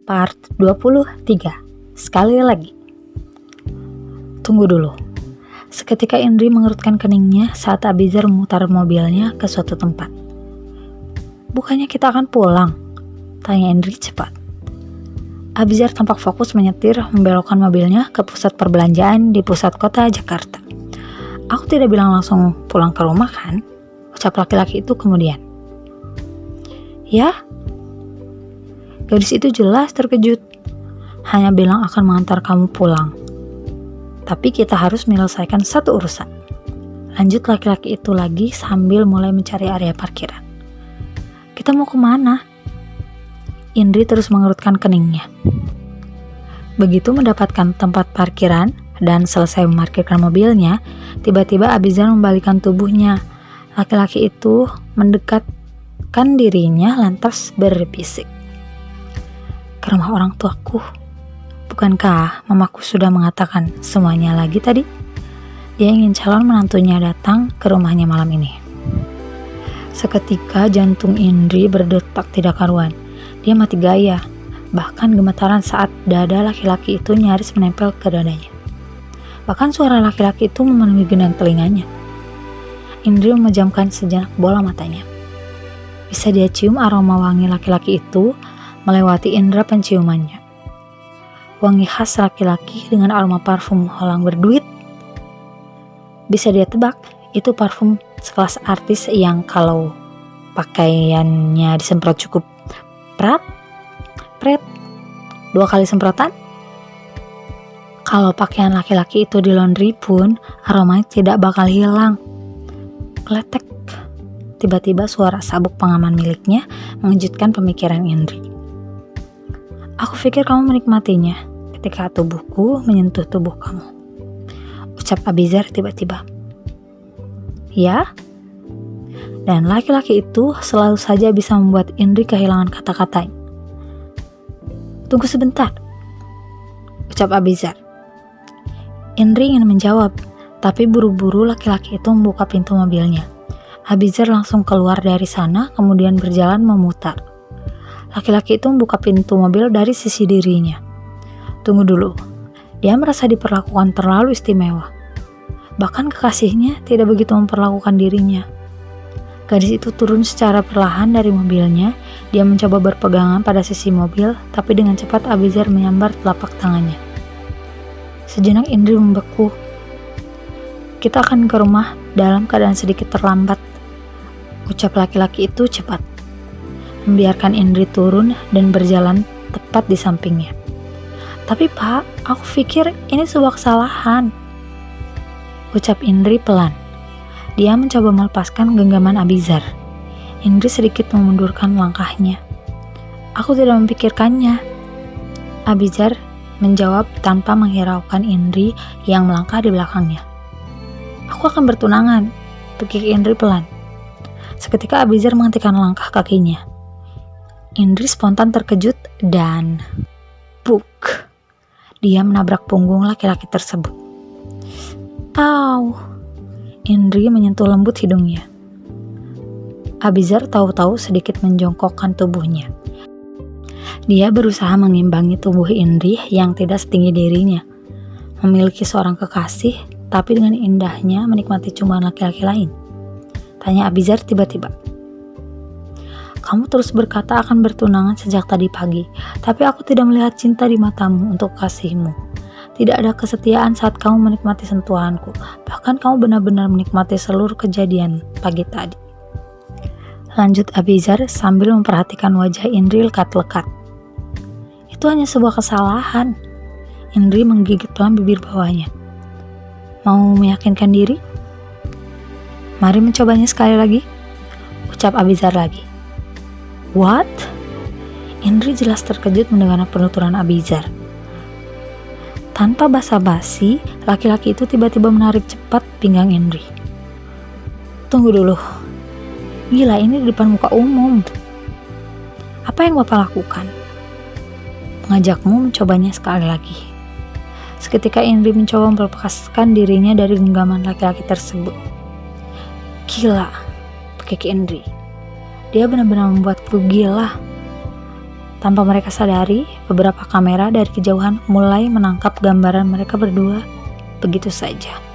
Part 23. Sekali lagi. Tunggu dulu. Seketika Indri mengerutkan keningnya saat Abizar memutar mobilnya ke suatu tempat. Bukannya kita akan pulang? Tanya Indri cepat. Abizar tampak fokus menyetir membelokkan mobilnya ke pusat perbelanjaan di pusat kota Jakarta. Aku tidak bilang langsung pulang ke rumah kan? Ucap laki-laki itu kemudian. Ya? Gadis itu jelas terkejut. Hanya bilang akan mengantar kamu pulang. Tapi kita harus menyelesaikan satu urusan. Lanjut laki-laki itu lagi sambil mulai mencari area parkiran. Kita mau kemana? Indri terus mengerutkan keningnya. Begitu mendapatkan tempat parkiran dan selesai memarkirkan mobilnya, tiba-tiba Abizar membalikkan tubuhnya. Laki-laki itu mendekatkan dirinya lantas berbisik. Ke rumah orang tuaku. Bukankah mamaku sudah mengatakan semuanya lagi tadi? Dia ingin calon menantunya datang ke rumahnya malam ini. Seketika jantung Indri berdetak tidak karuan. Dia mati gaya. Bahkan gemetaran saat dada laki-laki itu nyaris menempel ke dadanya. Bahkan suara laki-laki itu memenuhi gendang telinganya. Indri memejamkan sejenak bola matanya. Bisa dia cium aroma wangi laki-laki itu melewati indera penciumannya. Wangi khas laki-laki dengan aroma parfum holang berduit. Bisa dia tebak, itu parfum sekelas artis yang kalau pakaiannya disemprot cukup pret 2 kali semprotan. Kalau pakaian laki-laki itu di laundry pun aromanya tidak bakal hilang. Kletek. Tiba-tiba suara sabuk pengaman miliknya mengejutkan pemikiran Indri. Aku pikir kamu menikmatinya ketika tubuhku menyentuh tubuh kamu. Ucap Abizar tiba-tiba. Ya? Dan laki-laki itu selalu saja bisa membuat Indri kehilangan kata-katanya. Tunggu sebentar. Ucap Abizar. Indri ingin menjawab, tapi buru-buru laki-laki itu membuka pintu mobilnya. Abizar langsung keluar dari sana kemudian berjalan memutar. Laki-laki itu membuka pintu mobil dari sisi dirinya. Tunggu dulu, dia merasa diperlakukan terlalu istimewa. Bahkan kekasihnya tidak begitu memperlakukan dirinya. Gadis itu turun secara perlahan dari mobilnya. Dia mencoba berpegangan pada sisi mobil, tapi dengan cepat Abizar menyambar telapak tangannya. Sejenak Indri membeku. Kita akan ke rumah dalam keadaan sedikit terlambat. Ucap laki-laki itu cepat. Membiarkan Indri turun dan berjalan tepat di sampingnya. Tapi Pak, aku pikir ini sebuah kesalahan. Ucap Indri pelan. Dia mencoba melepaskan genggaman Abizar. Indri sedikit memundurkan langkahnya. Aku tidak memikirkannya. Abizar menjawab tanpa menghiraukan Indri yang melangkah di belakangnya. Aku akan bertunangan, pikir Indri pelan. Seketika Abizar menghentikan langkah kakinya. Indri spontan terkejut dan puk. Dia menabrak punggung laki-laki tersebut. Au. Indri menyentuh lembut hidungnya. Abizar tahu-tahu sedikit menjongkokkan tubuhnya. Dia berusaha mengimbangi tubuh Indri yang tidak setinggi dirinya. Memiliki seorang kekasih, tapi dengan indahnya menikmati ciuman laki-laki lain. Tanya Abizar tiba-tiba. Kamu terus berkata akan bertunangan sejak tadi pagi, tapi aku tidak melihat cinta di matamu untuk kasihmu. Tidak ada kesetiaan saat kamu menikmati sentuhanku. Bahkan kamu benar-benar menikmati seluruh kejadian pagi tadi. Lanjut Abizar sambil memperhatikan wajah Indri lekat-lekat. Itu hanya sebuah kesalahan. Indri menggigit pelan bibir bawahnya. Mau meyakinkan diri? Mari mencobanya sekali lagi. Ucap Abizar lagi. What? Indri jelas terkejut mendengar penuturan Abizar. Tanpa basa-basi, laki-laki itu tiba-tiba menarik cepat pinggang Indri. Tunggu dulu. Gila, ini di depan muka umum. Apa yang Bapak lakukan? Mengajakmu mencobanya sekali lagi. Seketika Indri mencoba melepaskan dirinya dari genggaman laki-laki tersebut. Gila, pikir Indri. Dia benar-benar membuatku gila. Tanpa mereka sadari, beberapa kamera dari kejauhan mulai menangkap gambaran mereka berdua begitu saja.